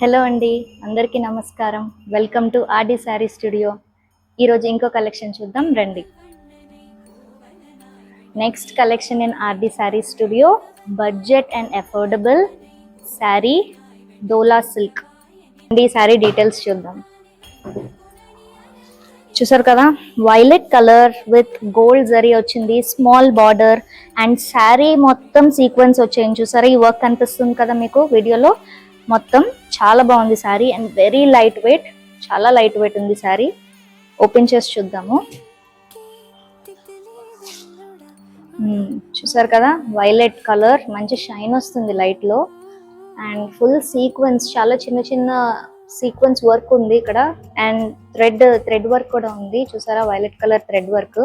Hello అండి, అందరికీ నమస్కారం. Welcome to RD Saree studio. ఈరోజు ఇంకో కలెక్షన్ చూద్దాం రండి. Next collection in RD Saree studio, budget and affordable sari dola silk. ఈ శారీ డీటెయిల్స్ చూద్దాం. చూసారు కదా, violet colour with gold zari వచ్చింది, స్మాల్ బార్డర్ అండ్ శారీ మొత్తం సీక్వెన్స్ వచ్చాయి. చూసారా, ఈ వర్క్ కనిపిస్తుంది కదా మీకు వీడియోలో. మొత్తం చాలా బాగుంది sari and very light weight, చాలా లైట్ వెయిట్ ఉంది శారీ. ఓపెన్ చేసి చూద్దాము. చూసారు కదా, వైలెట్ కలర్ మంచి షైన్ వస్తుంది లైట్ లో అండ్ ఫుల్ సీక్వెన్స్, చాలా చిన్న చిన్న సీక్వెన్స్ వర్క్ ఉంది ఇక్కడ అండ్ థ్రెడ్ వర్క్ కూడా ఉంది. చూసారా, violet colour thread work.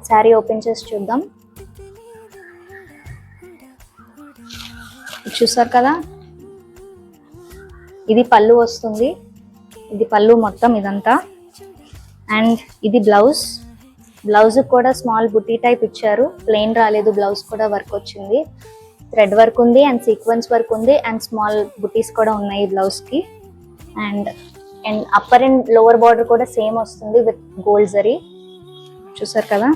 Sari open చేసి చూద్దాం. చూసారు కదా, ఇది పళ్ళు వస్తుంది, ఇది పళ్ళు మొత్తం ఇదంతా. అండ్ ఇది బ్లౌజ్. బ్లౌజ్ కూడా స్మాల్ బుటీ టైప్ ఇచ్చారు, ప్లెయిన్ రాలేదు, బ్లౌజ్ కూడా వర్క్ వచ్చింది. థ్రెడ్ వర్క్ ఉంది అండ్ సీక్వెన్స్ వర్క్ ఉంది అండ్ స్మాల్ బుటీస్ కూడా ఉన్నాయి బ్లౌజ్ కి. And upper and lower border కూడా సేమ్ వస్తుంది విత్ గోల్డ్ జరీ. చూసారు కదా,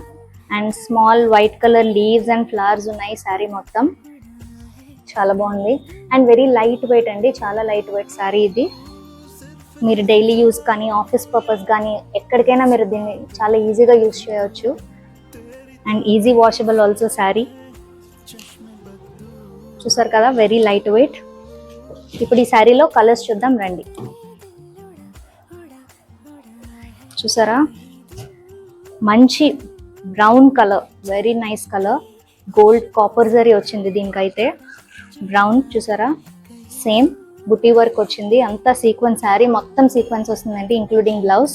and small white colour leaves and flowers ఉన్నాయి శారీ మొత్తం. చాలా బాగుంది అండ్ వెరీ లైట్ వెయిట్ అండి, చాలా లైట్ వెయిట్ శారీ ఇది. మీరు డైలీ యూస్ కానీ ఆఫీస్ పర్పస్ కానీ ఎక్కడికైనా మీరు దీన్ని చాలా ఈజీగా యూస్ చేయవచ్చు and easy washable also sari. చూసారు కదా, వెరీ లైట్ వెయిట్. ఇప్పుడు ఈ శారీలో కలర్స్ చూద్దాం రండి. చూసారా, మంచి brown colour, very nice colour. Gold copper zari వచ్చింది దీనికైతే. బ్రౌన్ చూసారా, సేమ్ బుటీ వర్క్ వచ్చింది, అంతా సీక్వెన్స్, శారీ మొత్తం సీక్వెన్స్ వస్తుందండి ఇంక్లూడింగ్ బ్లౌజ్.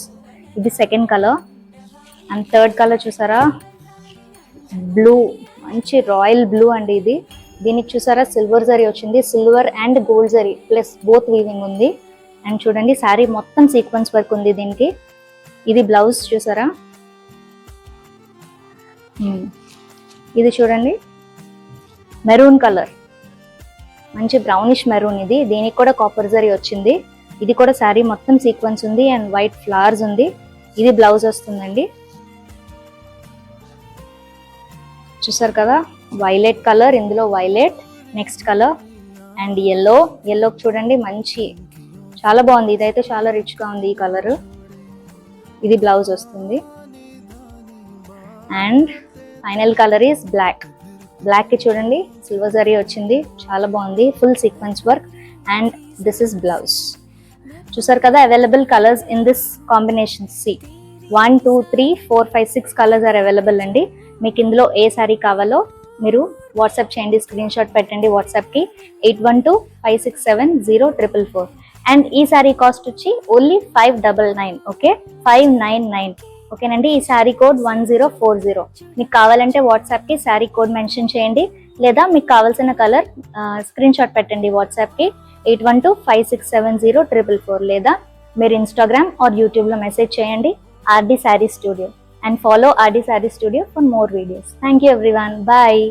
ఇది second colour. And third colour చూసారా, బ్లూ, మంచి రాయల్ బ్లూ అండి ఇది. దీనికి చూసారా సిల్వర్ జరీ వచ్చింది, silver and gold zari plus both weaving ఉంది. అండ్ చూడండి, శారీ మొత్తం సీక్వెన్స్ వర్క్ ఉంది దీనికి. ఇది బ్లౌజ్ చూసారా. ఇది చూడండి, మెరూన్ కలర్, మంచి బ్రౌనిష్ మెరూన్ ఇది. దీనికి కూడా కాపర్ జరీ వచ్చింది. ఇది కూడా శారీ మొత్తం సీక్వెన్స్ ఉంది అండ్ వైట్ ఫ్లవర్స్ ఉంది. ఇది బ్లౌజ్ వస్తుందండి. చూసారు కదా, వైలెట్ కలర్, ఇందులో violet. Next colour and yellow. Yellow చూడండి, మంచి చాలా బాగుంది, ఇదైతే చాలా రిచ్ గా ఉంది ఈ కలర్. ఇది బ్లౌజ్ వస్తుంది. And final colour is black. Black కి చూడండి సిల్వర్ జరీ వచ్చింది, చాలా బాగుంది, full sequence work. And this is blouse. చూసారు కదా, available colours in this combination. 1 2 3 4 5 6 colours are available అండి. మీకు ఇందులో ఏ శారీ కావాలో మీరు వాట్సాప్ చేయండి, స్క్రీన్ షాట్ పెట్టండి వాట్సాప్ కి 8125670444. అండ్ ఈ శారీ కాస్ట్ వచ్చి ఓన్లీ 599. ఓకే, 599. ఓకేనండి. ఈ శారీ కోడ్ 1040. మీకు కావాలంటే వాట్సాప్ కి శారీ కోడ్ మెన్షన్ చేయండి, లేదా మీకు కావాల్సిన కలర్ స్క్రీన్ షాట్ పెట్టండి వాట్సాప్ కి 8125670444, లేదా మీరు ఇన్స్టాగ్రామ్ ఆర్ యూట్యూబ్ లో మెసేజ్ చేయండి RD Saree Studio and follow RD Saree Studio for more videos. Thank you everyone, bye.